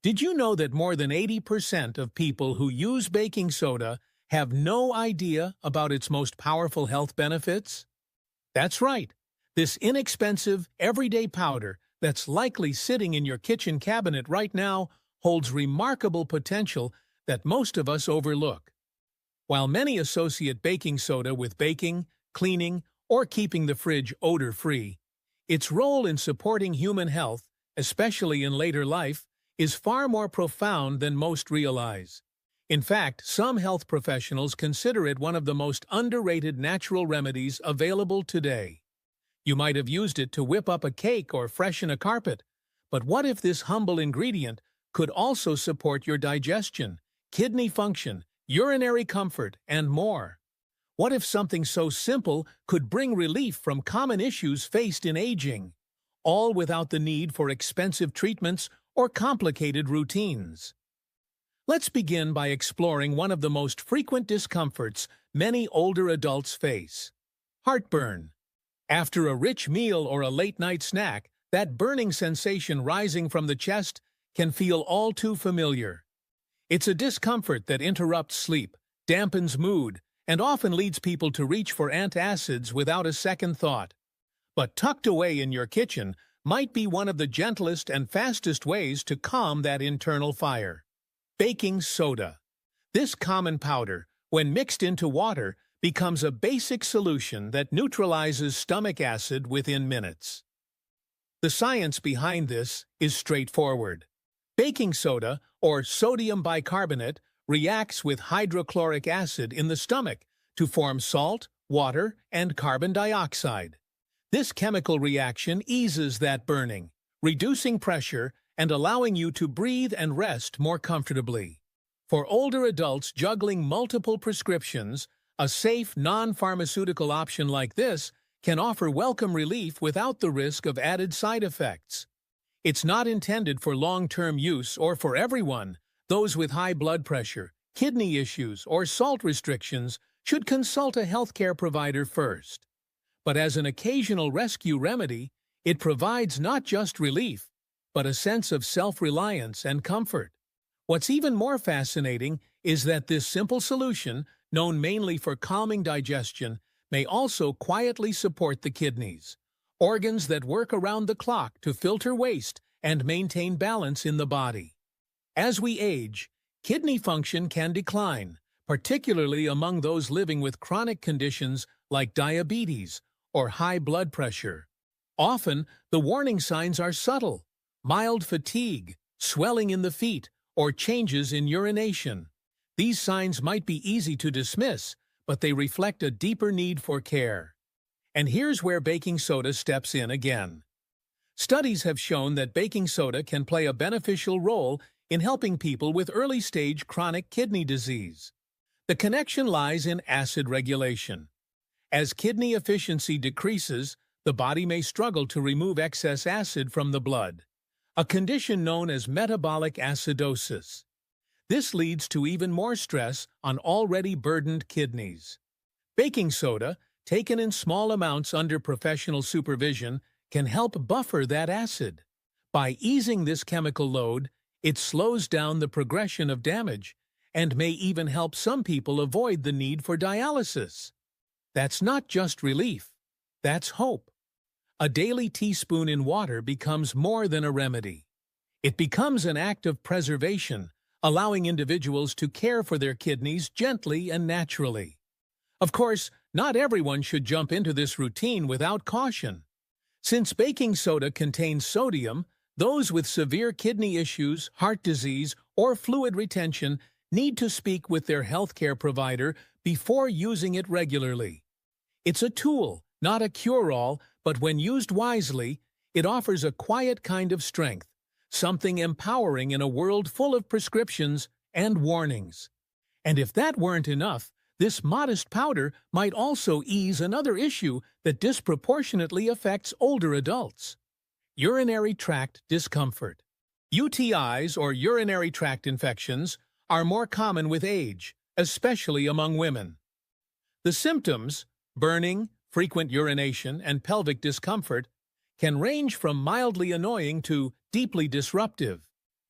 Did you know that more than 80% of people who use baking soda have no idea about its most powerful health benefits? That's right. This inexpensive, everyday powder that's likely sitting in your kitchen cabinet right now holds remarkable potential that most of us overlook. While many associate baking soda with baking, cleaning, or keeping the fridge odor-free, its role in supporting human health, especially in later life, is far more profound than most realize. In fact, some health professionals consider it one of the most underrated natural remedies available today. You might have used it to whip up a cake or freshen a carpet, but what if this humble ingredient could also support your digestion, kidney function, urinary comfort, and more? What if something so simple could bring relief from common issues faced in aging, all without the need for expensive treatments or complicated routines? Let's begin by exploring one of the most frequent discomforts many older adults face: heartburn. After a rich meal or a late-night snack, that burning sensation rising from the chest can feel all too familiar. It's a discomfort that interrupts sleep, dampens mood, and often leads people to reach for antacids without a second thought. But tucked away in your kitchen might be one of the gentlest and fastest ways to calm that internal fire: baking soda. This common powder, when mixed into water, becomes a basic solution that neutralizes stomach acid within minutes. The science behind this is straightforward. Baking soda, or sodium bicarbonate, reacts with hydrochloric acid in the stomach to form salt, water, and carbon dioxide. This chemical reaction eases that burning, reducing pressure and allowing you to breathe and rest more comfortably. For older adults juggling multiple prescriptions, a safe, non-pharmaceutical option like this can offer welcome relief without the risk of added side effects. It's not intended for long-term use or for everyone. Those with high blood pressure, kidney issues, or salt restrictions should consult a healthcare provider first. But as an occasional rescue remedy, it provides not just relief, but a sense of self-reliance and comfort. What's even more fascinating is that this simple solution, known mainly for calming digestion, may also quietly support the kidneys, organs that work around the clock to filter waste and maintain balance in the body. As we age, kidney function can decline, particularly among those living with chronic conditions like diabetes or high blood pressure. Often, the warning signs are subtle: mild fatigue, swelling in the feet, or changes in urination. These signs might be easy to dismiss, but they reflect a deeper need for care. And here's where baking soda steps in again. Studies have shown that baking soda can play a beneficial role in helping people with early-stage chronic kidney disease. The connection lies in acid regulation. As kidney efficiency decreases, the body may struggle to remove excess acid from the blood, a condition known as metabolic acidosis. This leads to even more stress on already burdened kidneys. Baking soda, taken in small amounts under professional supervision, can help buffer that acid. By easing this chemical load, it slows down the progression of damage and may even help some people avoid the need for dialysis. That's not just relief, that's hope. A daily teaspoon in water becomes more than a remedy. It becomes an act of preservation, allowing individuals to care for their kidneys gently and naturally. Of course, not everyone should jump into this routine without caution. Since baking soda contains sodium, those with severe kidney issues, heart disease, or fluid retention need to speak with their healthcare provider before using it regularly. It's a tool, not a cure-all, but when used wisely, it offers a quiet kind of strength, something empowering in a world full of prescriptions and warnings. And if that weren't enough, this modest powder might also ease another issue that disproportionately affects older adults: urinary tract discomfort. UTIs, or urinary tract infections, are more common with age, especially among women. The symptoms, burning, frequent urination, and pelvic discomfort, can range from mildly annoying to deeply disruptive.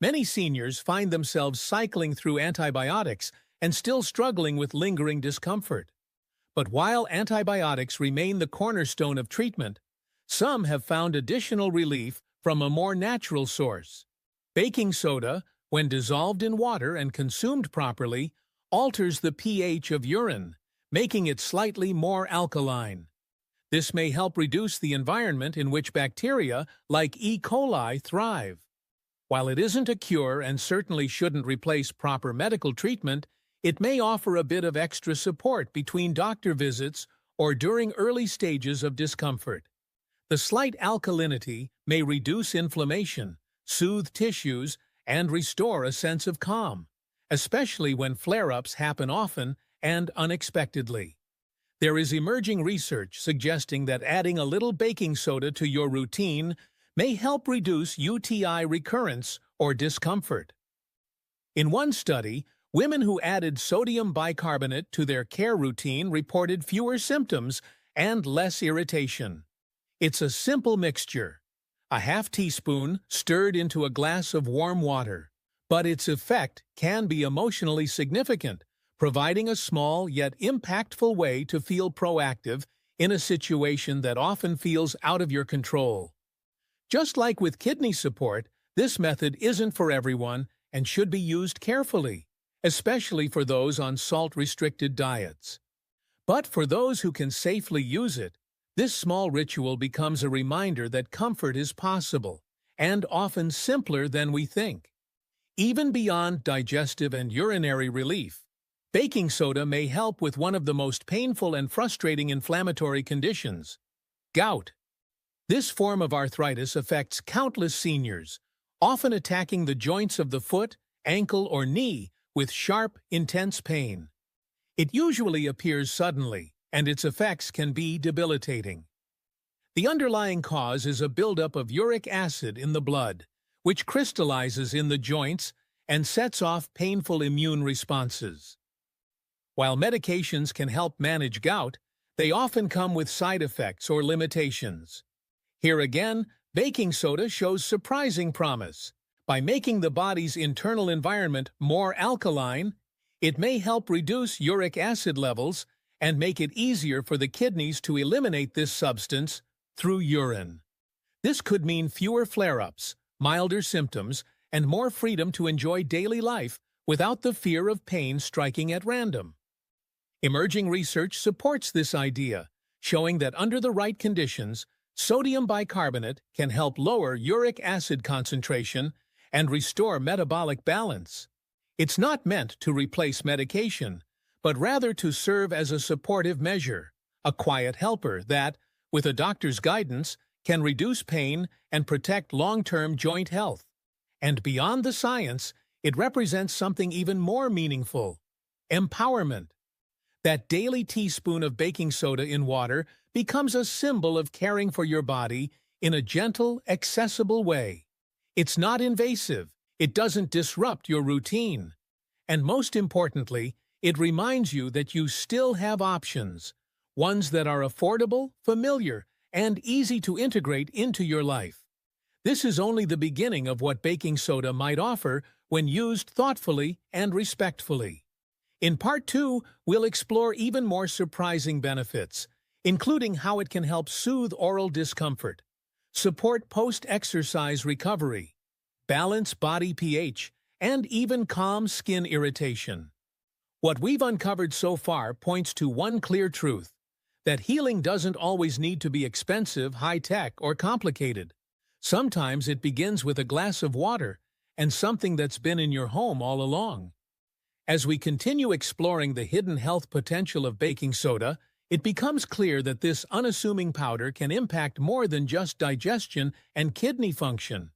Many seniors find themselves cycling through antibiotics and still struggling with lingering discomfort. But while antibiotics remain the cornerstone of treatment, some have found additional relief from a more natural source. Baking soda, when dissolved in water and consumed properly, alters the pH of urine, making it slightly more alkaline. This may help reduce the environment in which bacteria like E. coli thrive. While it isn't a cure and certainly shouldn't replace proper medical treatment, it may offer a bit of extra support between doctor visits or during early stages of discomfort. The slight alkalinity may reduce inflammation, soothe tissues, and restore a sense of calm, especially when flare-ups happen often and unexpectedly. There is emerging research suggesting that adding a little baking soda to your routine may help reduce UTI recurrence or discomfort. In one study, women who added sodium bicarbonate to their care routine reported fewer symptoms and less irritation. It's a simple mixture, a half teaspoon stirred into a glass of warm water, but its effect can be emotionally significant, providing a small yet impactful way to feel proactive in a situation that often feels out of your control. Just like with kidney support, this method isn't for everyone and should be used carefully, especially for those on salt-restricted diets. But for those who can safely use it, this small ritual becomes a reminder that comfort is possible, and often simpler than we think. Even beyond digestive and urinary relief, baking soda may help with one of the most painful and frustrating inflammatory conditions, gout. This form of arthritis affects countless seniors, often attacking the joints of the foot, ankle, or knee with sharp, intense pain. It usually appears suddenly, and its effects can be debilitating. The underlying cause is a buildup of uric acid in the blood, which crystallizes in the joints and sets off painful immune responses. While medications can help manage gout, they often come with side effects or limitations. Here again, baking soda shows surprising promise. By making the body's internal environment more alkaline, it may help reduce uric acid levels and make it easier for the kidneys to eliminate this substance through urine. This could mean fewer flare-ups, milder symptoms, and more freedom to enjoy daily life without the fear of pain striking at random. Emerging research supports this idea, showing that under the right conditions, sodium bicarbonate can help lower uric acid concentration and restore metabolic balance. It's not meant to replace medication, but rather to serve as a supportive measure, a quiet helper that, with a doctor's guidance, can reduce pain and protect long-term joint health. And beyond the science, it represents something even more meaningful: empowerment. That daily teaspoon of baking soda in water becomes a symbol of caring for your body in a gentle, accessible way. It's not invasive, it doesn't disrupt your routine, and most importantly, it reminds you that you still have options, ones that are affordable, familiar, and easy to integrate into your life. This is only the beginning of what baking soda might offer when used thoughtfully and respectfully. In Part 2, we'll explore even more surprising benefits, including how it can help soothe oral discomfort, support post-exercise recovery, balance body pH, and even calm skin irritation. What we've uncovered so far points to one clear truth: that healing doesn't always need to be expensive, high-tech, or complicated. Sometimes it begins with a glass of water and something that's been in your home all along. As we continue exploring the hidden health potential of baking soda, it becomes clear that this unassuming powder can impact more than just digestion and kidney function.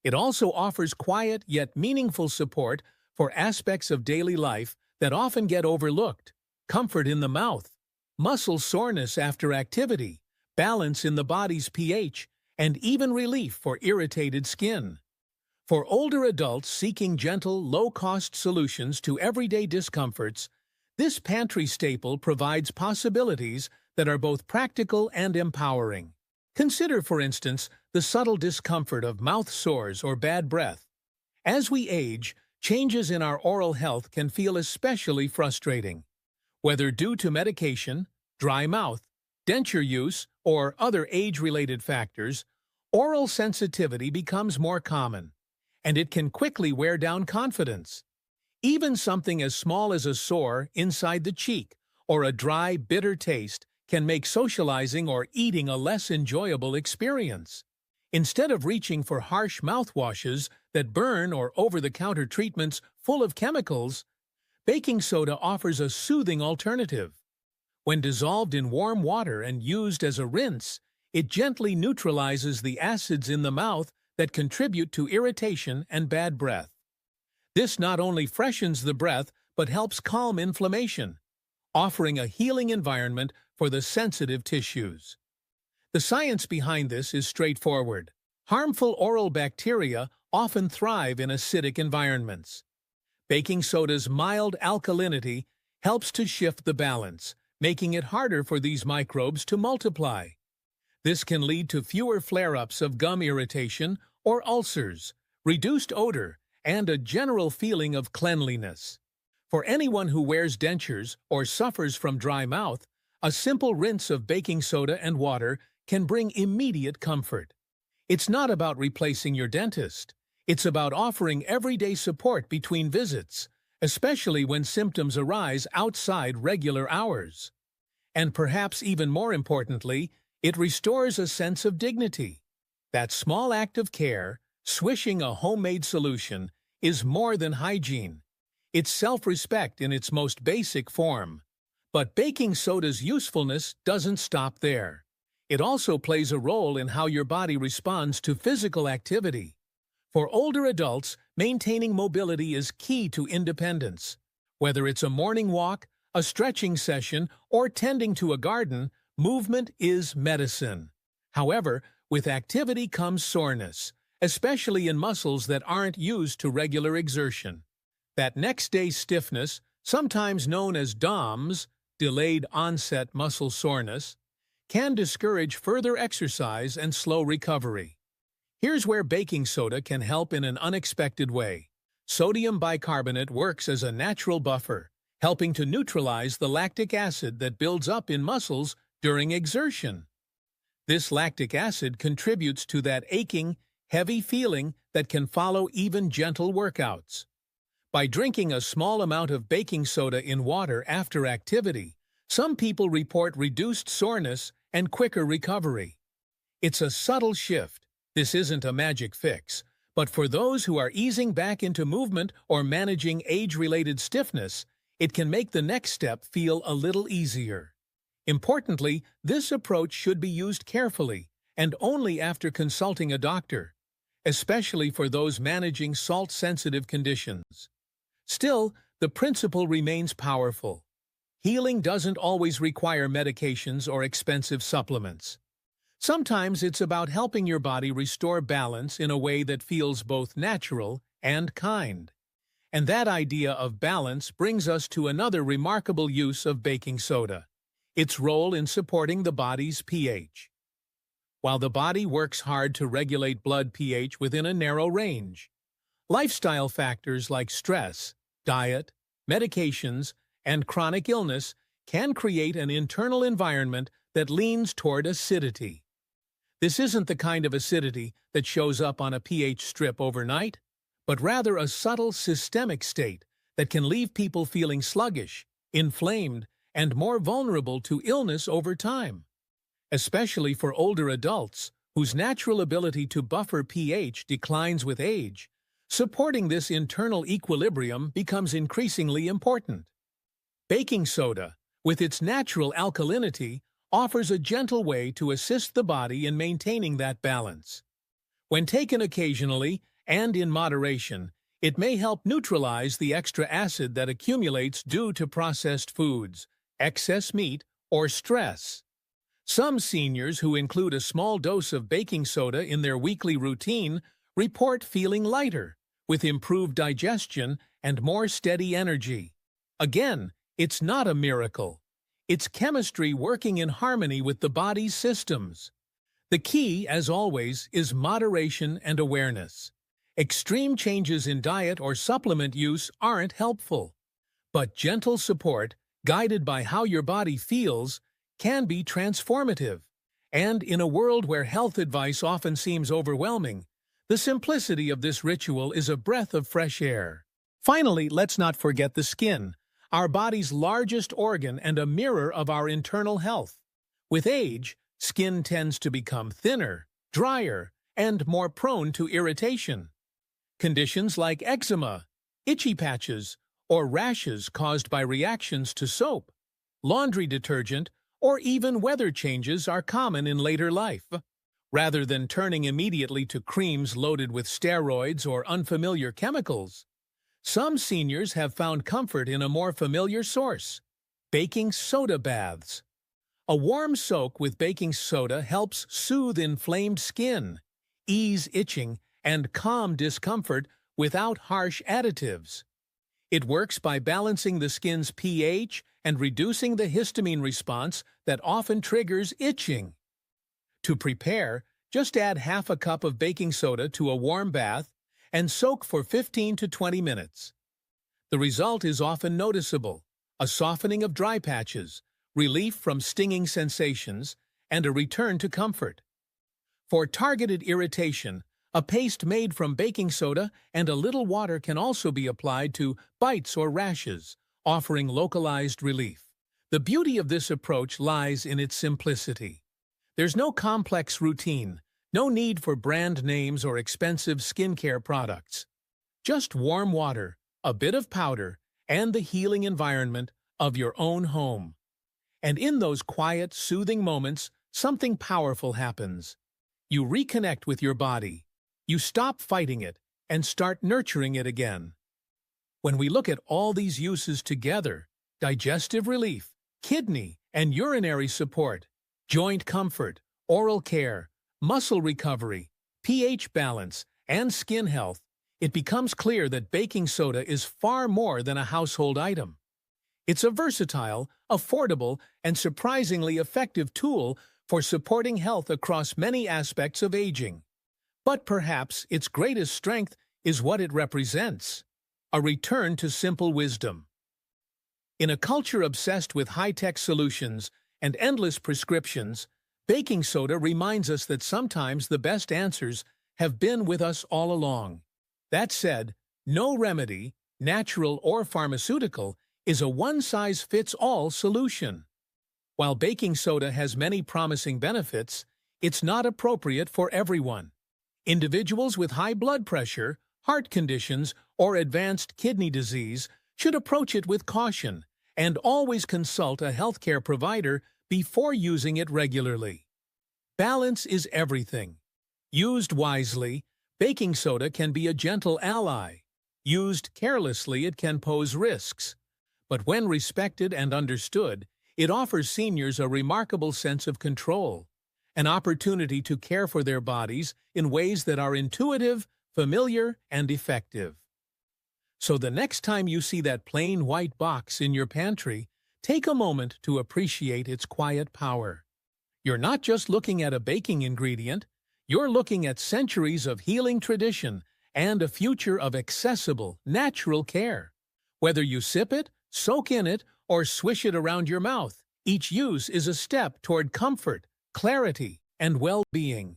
It also offers quiet yet meaningful support for aspects of daily life that often get overlooked: comfort in the mouth, muscle soreness after activity, balance in the body's pH, and even relief for irritated skin. For older adults seeking gentle, low-cost solutions to everyday discomforts, this pantry staple provides possibilities that are both practical and empowering. Consider, for instance, the subtle discomfort of mouth sores or bad breath. As we age, changes in our oral health can feel especially frustrating. Whether due to medication, dry mouth, denture use, or other age-related factors, oral sensitivity becomes more common, and it can quickly wear down confidence. Even something as small as a sore inside the cheek or a dry, bitter taste can make socializing or eating a less enjoyable experience. Instead of reaching for harsh mouthwashes that burn or over-the-counter treatments full of chemicals, baking soda offers a soothing alternative. When dissolved in warm water and used as a rinse, it gently neutralizes the acids in the mouth that contribute to irritation and bad breath. This not only freshens the breath but helps calm inflammation, offering a healing environment for the sensitive tissues. The science behind this is straightforward. Harmful oral bacteria often thrive in acidic environments. Baking soda's mild alkalinity helps to shift the balance, making it harder for these microbes to multiply. This can lead to fewer flare-ups of gum irritation or ulcers, reduced odor, and a general feeling of cleanliness. For anyone who wears dentures or suffers from dry mouth, a simple rinse of baking soda and water can bring immediate comfort. It's not about replacing your dentist. It's about offering everyday support between visits, especially when symptoms arise outside regular hours. And perhaps even more importantly, it restores a sense of dignity. That small act of care, swishing a homemade solution, is more than hygiene. It's self-respect in its most basic form. But baking soda's usefulness doesn't stop there. It also plays a role in how your body responds to physical activity. For older adults, maintaining mobility is key to independence. Whether it's a morning walk, a stretching session, or tending to a garden, movement is medicine. However, with activity comes soreness, especially in muscles that aren't used to regular exertion. That next-day stiffness, sometimes known as DOMS, delayed onset muscle soreness, can discourage further exercise and slow recovery. Here's where baking soda can help in an unexpected way. Sodium bicarbonate works as a natural buffer, helping to neutralize the lactic acid that builds up in muscles during exertion. This lactic acid contributes to that aching, heavy feeling that can follow even gentle workouts. By drinking a small amount of baking soda in water after activity, some people report reduced soreness and quicker recovery. It's a subtle shift. This isn't a magic fix, but for those who are easing back into movement or managing age-related stiffness, it can make the next step feel a little easier. Importantly, this approach should be used carefully and only after consulting a doctor, especially for those managing salt-sensitive conditions. Still, the principle remains powerful. Healing doesn't always require medications or expensive supplements. Sometimes it's about helping your body restore balance in a way that feels both natural and kind. And that idea of balance brings us to another remarkable use of baking soda: its role in supporting the body's pH. While the body works hard to regulate blood pH within a narrow range, lifestyle factors like stress, diet, medications, and chronic illness can create an internal environment that leans toward acidity. This isn't the kind of acidity that shows up on a pH strip overnight, but rather a subtle systemic state that can leave people feeling sluggish, inflamed, and more vulnerable to illness over time. Especially for older adults, whose natural ability to buffer pH declines with age, supporting this internal equilibrium becomes increasingly important. Baking soda, with its natural alkalinity, offers a gentle way to assist the body in maintaining that balance. When taken occasionally and in moderation, it may help neutralize the extra acid that accumulates due to processed foods, excess meat, or stress. Some seniors who include a small dose of baking soda in their weekly routine report feeling lighter, with improved digestion and more steady energy. Again, it's not a miracle. It's chemistry working in harmony with the body's systems. The key, as always, is moderation and awareness. Extreme changes in diet or supplement use aren't helpful. But gentle support, guided by how your body feels, can be transformative. And in a world where health advice often seems overwhelming, the simplicity of this ritual is a breath of fresh air. Finally, let's not forget the skin, our body's largest organ and a mirror of our internal health. With age, skin tends to become thinner, drier, and more prone to irritation. Conditions like eczema, itchy patches, or rashes caused by reactions to soap, laundry detergent, or even weather changes are common in later life. Rather than turning immediately to creams loaded with steroids or unfamiliar chemicals, some seniors have found comfort in a more familiar source: baking soda baths. A warm soak with baking soda helps soothe inflamed skin, ease itching, and calm discomfort without harsh additives. It works by balancing the skin's pH and reducing the histamine response that often triggers itching. To prepare, just add half a cup of baking soda to a warm bath and soak for 15 to 20 minutes. The result is often noticeable: a softening of dry patches, relief from stinging sensations, and a return to comfort. For targeted irritation, a paste made from baking soda and a little water can also be applied to bites or rashes, offering localized relief. The beauty of this approach lies in its simplicity. There's no complex routine, no need for brand names or expensive skincare products. Just warm water, a bit of powder, and the healing environment of your own home. And in those quiet, soothing moments, something powerful happens. You reconnect with your body. You stop fighting it and start nurturing it again. When we look at all these uses together, digestive relief, kidney and urinary support, joint comfort, oral care, muscle recovery, pH balance, and skin health, it becomes clear that baking soda is far more than a household item. It's a versatile, affordable, and surprisingly effective tool for supporting health across many aspects of aging. But perhaps its greatest strength is what it represents: a return to simple wisdom. In a culture obsessed with high-tech solutions and endless prescriptions, baking soda reminds us that sometimes the best answers have been with us all along. That said, no remedy, natural or pharmaceutical, is a one-size-fits-all solution. While baking soda has many promising benefits, it's not appropriate for everyone. Individuals with high blood pressure, heart conditions, or advanced kidney disease should approach it with caution and always consult a healthcare provider before using it regularly. Balance is everything. Used wisely, baking soda can be a gentle ally. Used carelessly, it can pose risks. But when respected and understood, it offers seniors a remarkable sense of control, an opportunity to care for their bodies in ways that are intuitive, familiar, and effective. So the next time you see that plain white box in your pantry, take a moment to appreciate its quiet power. You're not just looking at a baking ingredient, you're looking at centuries of healing tradition and a future of accessible, natural care. Whether you sip it, soak in it, or swish it around your mouth, each use is a step toward comfort, clarity, and well-being.